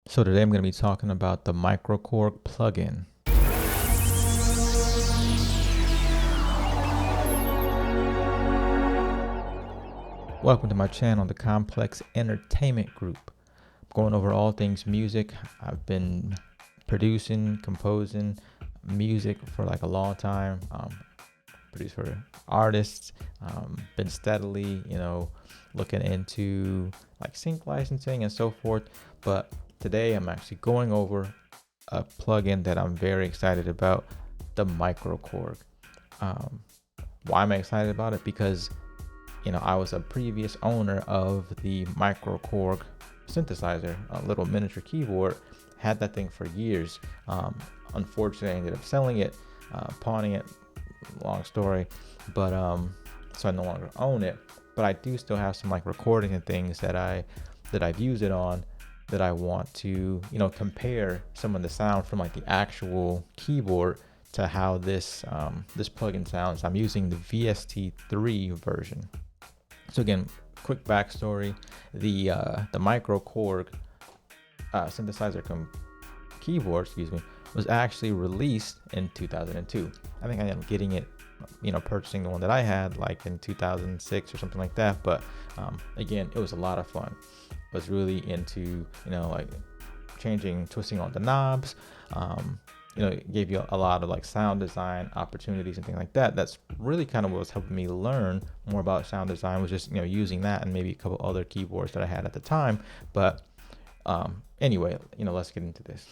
So today I'm going to be talking about the MicroKorg plugin. Welcome to my channel, the Complex Entertainment Group. I'm going over all things music. I've been producing, composing music for like a long time. Produced for artists. Been steadily, looking into like sync licensing and so forth. But today I'm actually going over a plugin that I'm very excited about, the MicroKorg. Why am I excited about it? Because I was a previous owner of the MicroKorg synthesizer, a little miniature keyboard. Had that thing for years. Unfortunately, I ended up selling it, pawning it. Long story, but so I no longer own it. But I do still have some like recording and things that I've used it on, that I want to compare some of the sound from like the actual keyboard to how this plugin sounds. I'm using the VST3 version. So again, quick backstory: the MicroKorg synthesizer keyboard, was actually released in 2002. I think I ended up getting it, purchasing the one that I had like in 2006 or something like that. But again, it was a lot of fun. I was really into like twisting on the knobs. It gave you a lot of like sound design opportunities and things like that. That's really kind of what was helping me learn more about sound design, was just using that and maybe a couple other keyboards that I had at the time. But anyway, let's get into this.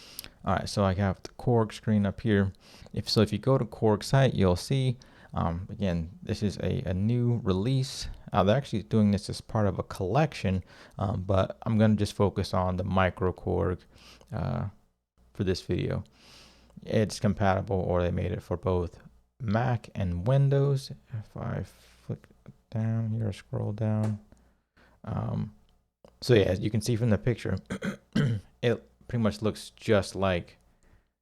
All right, so I have the Korg screen up here. If you go to Korg site, you'll see again, this is a new release. They're actually doing this as part of a collection, but I'm going to just focus on the MicroKorg for this video. It's compatible, or they made it for both Mac and Windows. If I flick down here, scroll down. So yeah, as you can see from the picture, it pretty much looks just like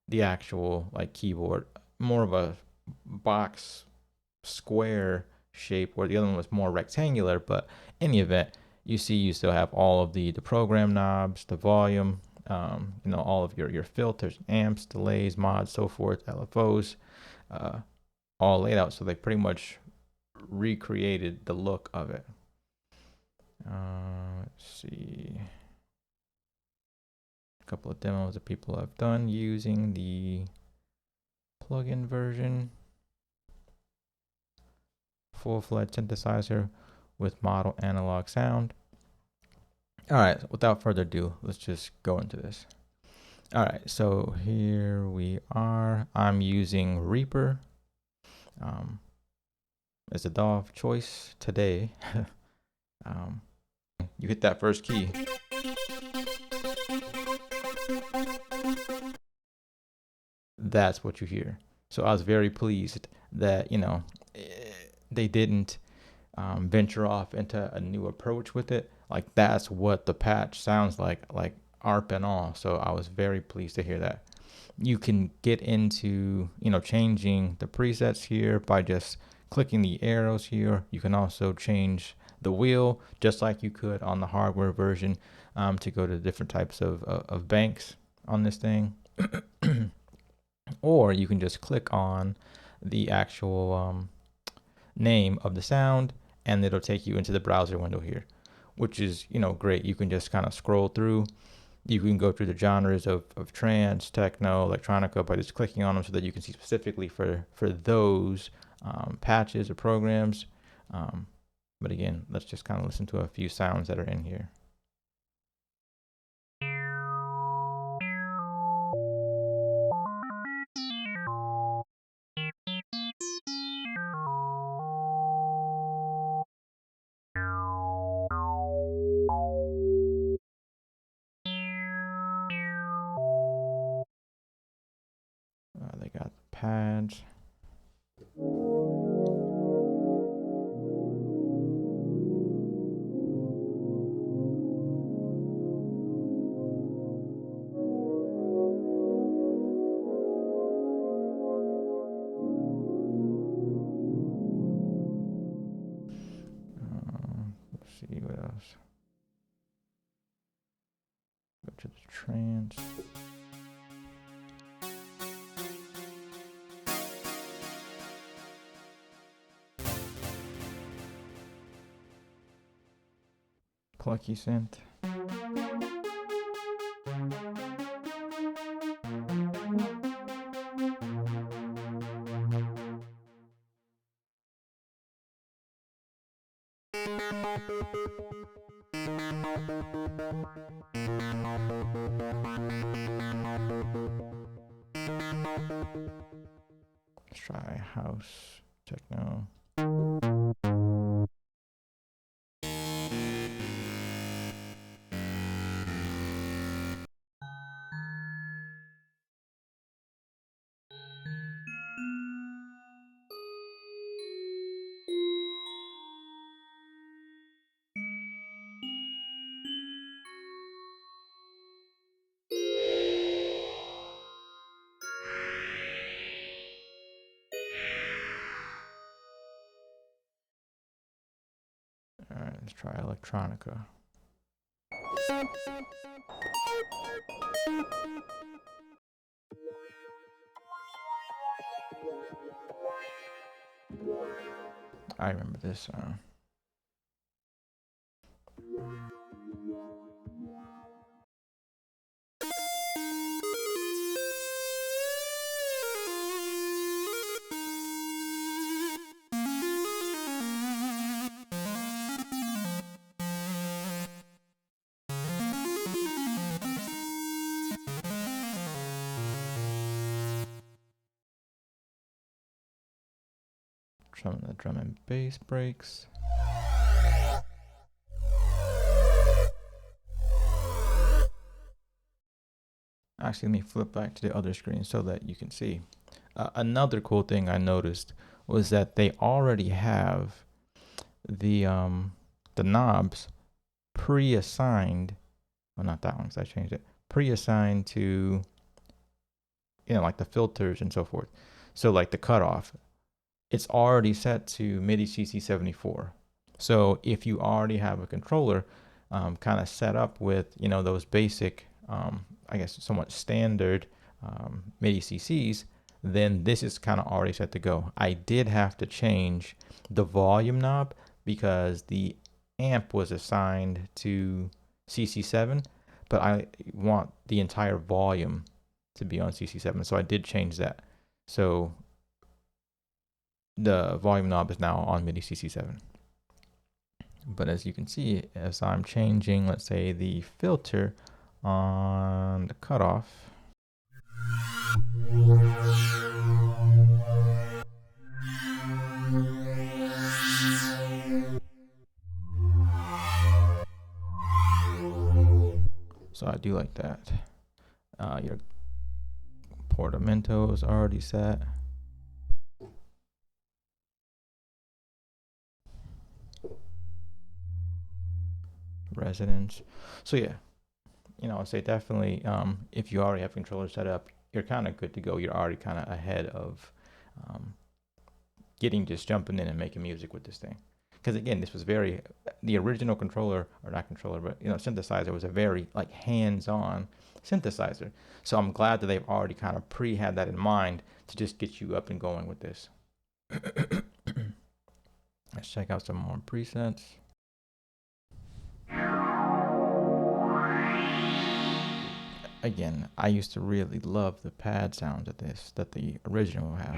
the actual like keyboard, more of a box square shape, where the other one was more rectangular. But in the event, you still have all of the program knobs, the volume, all of your filters, amps, delays, mods, so forth, LFOs, all laid out. So they pretty much recreated the look of it. Let's see. A couple of demos that people have done using the plugin version. Full-fledged synthesizer with model analog sound. All right, without further ado, let's just go into this. All right, so here we are. I'm using Reaper as a DAW of choice today. You hit that first key. That's what you hear. So I was very pleased that they didn't venture off into a new approach with it. Like, that's what the patch sounds like ARP and all. So I was very pleased to hear that. You can get into changing the presets here by just clicking the arrows here. You can also change the wheel just like you could on the hardware version, to go to different types of banks on this thing. Or you can just click on the actual name of the sound, and it'll take you into the browser window here, which is great. You can just kind of scroll through. You can go through the genres of trance, techno, electronica by just clicking on them, so that you can see specifically for those patches or programs. But again, let's just kind of listen to a few sounds that are in here. They got the pads. Let's see what else. Go to the trans. Plucky synth. Let's try house techno. All right, let's try electronica. I remember this song. The drum and bass breaks. Actually, let me flip back to the other screen so that you can see. Another cool thing I noticed was that they already have the knobs pre-assigned. Well, not that one because I changed it. Pre-assigned to, you know, like the filters and so forth. So like the cutoff, it's already set to MIDI CC74. So if you already have a controller kind of set up with, you know, those basic, I guess somewhat standard MIDI CCs, then this is kind of already set to go. I did have to change the volume knob because the amp was assigned to CC7, but I want the entire volume to be on CC7, so I did change that. So the volume knob is now on MIDI CC7. But as you can see, as I'm changing, let's say, the filter on the cutoff, so I do like that. Your portamento is already set. Resonance. So yeah, you know, I'd say definitely if you already have controllers set up, you're kind of good to go. You're already kind of ahead of just jumping in and making music with this thing. Because again, this was the original controller, or not controller, but, you know, synthesizer was a very like hands-on synthesizer. So I'm glad that they've already kind of had that in mind to just get you up and going with this. Let's check out some more presets. Again, I used to really love the pad sounds of this that the original has.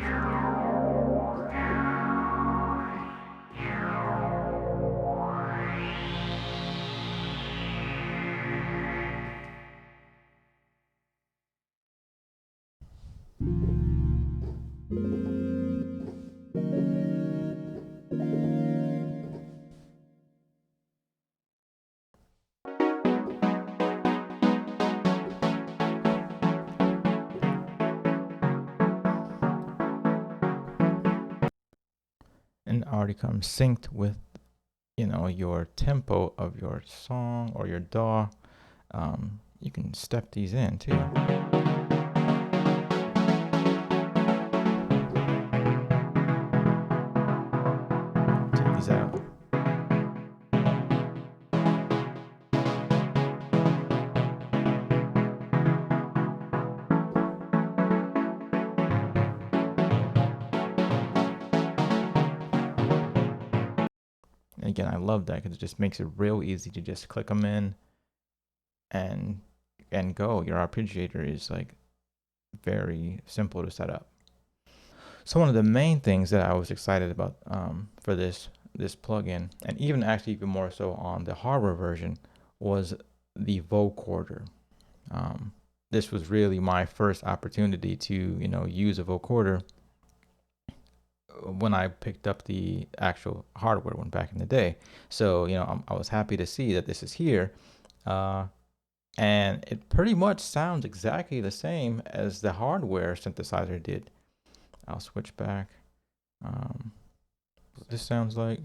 And it already comes synced with, you know, your tempo of your song or your DAW. You can step these in too. Take these out. And again, I love that because it just makes it real easy to just click them in and go. Your arpeggiator is like very simple to set up. So one of the main things that I was excited about for this plugin, and even more so on the hardware version, was the vocoder. This was really my first opportunity to use a vocoder when I picked up the actual hardware one back in the day. So I was happy to see that this is here, and it pretty much sounds exactly the same as the hardware synthesizer did. I'll switch back. What this sounds like.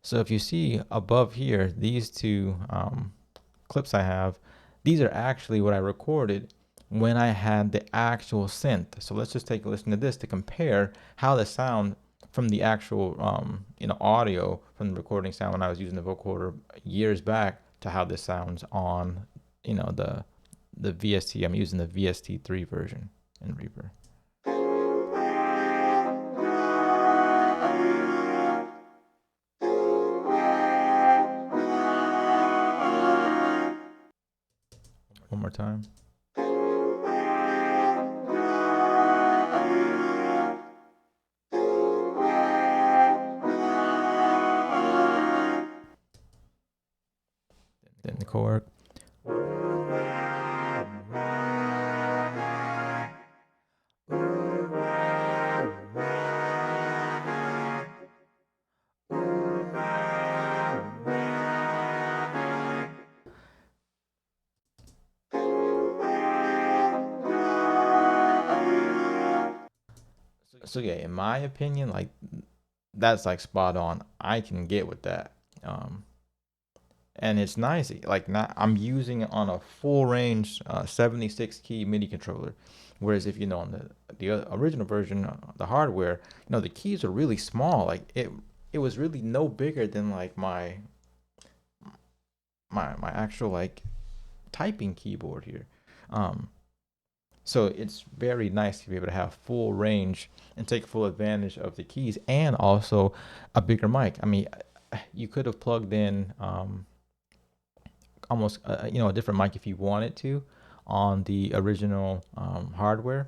So if you see above here, these two clips I have, these are actually what I recorded when I had the actual synth. So let's just take a listen to this to compare how the sound from the actual audio from the recording sound when I was using the vocoder years back to how this sounds on the VST. I'm using the VST3 version in Reaper. One more time. Then the Korg. So yeah, in my opinion, like that's like spot on. I can get with that. And it's nice. Like I'm using it on a full range 76 key MIDI controller. Whereas if on the original version, the hardware, the keys are really small. Like it was really no bigger than like my actual like typing keyboard here. So it's very nice to be able to have full range and take full advantage of the keys and also a bigger mic. I mean, you could have plugged in almost a different mic if you wanted to on the original hardware,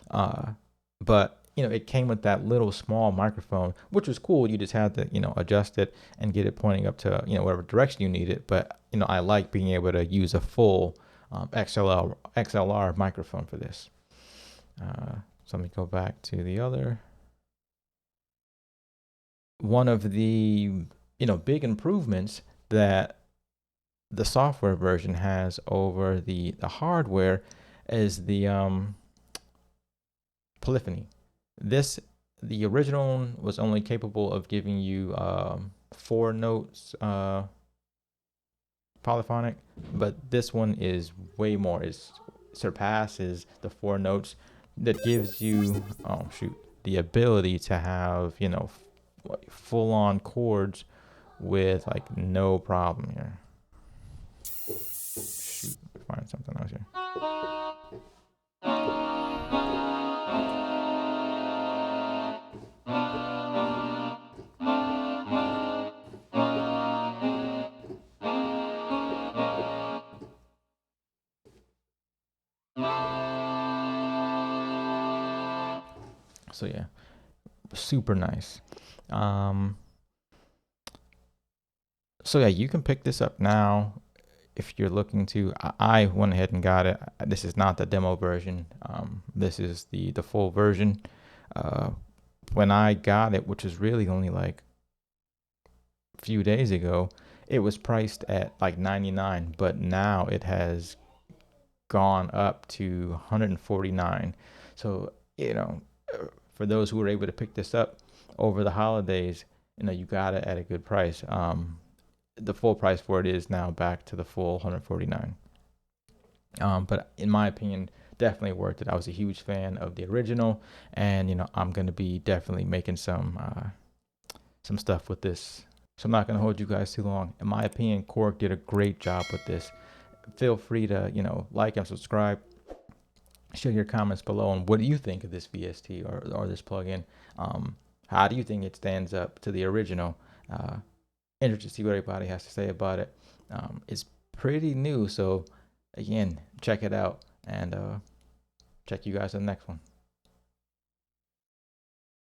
but it came with that little small microphone, which was cool. You just had to adjust it and get it pointing up to whatever direction you need it. But I like being able to use a full XLR microphone for this. So let me go back to the other. One of the big improvements that the software version has over the hardware is the polyphony. The original one was only capable of giving you 4 notes polyphonic, but this one is way more. It surpasses the 4 notes. That gives you the ability to have full-on chords with like no problem here. Shoot, find something else here. So yeah, super nice. So yeah, you can pick this up now if you're looking to. I went ahead and got it. This is not the demo version. This is the full version. When I got it, which was really only like a few days ago, it was priced at like $99, but now it has gone up to $149. So for those who were able to pick this up over the holidays, you got it at a good price. The full price for it is now back to the full $149. But in my opinion, definitely worth it. I was a huge fan of the original, and you know, I'm gonna be definitely making some stuff with this. So I'm not gonna hold you guys too long. In my opinion, Korg did a great job with this. Feel free to, you know, like and subscribe. Share your comments below on what do you think of this VST or this plugin. How do you think it stands up to the original? Interested to see what everybody has to say about it. It's pretty new, so again, check it out, and check you guys in the next one.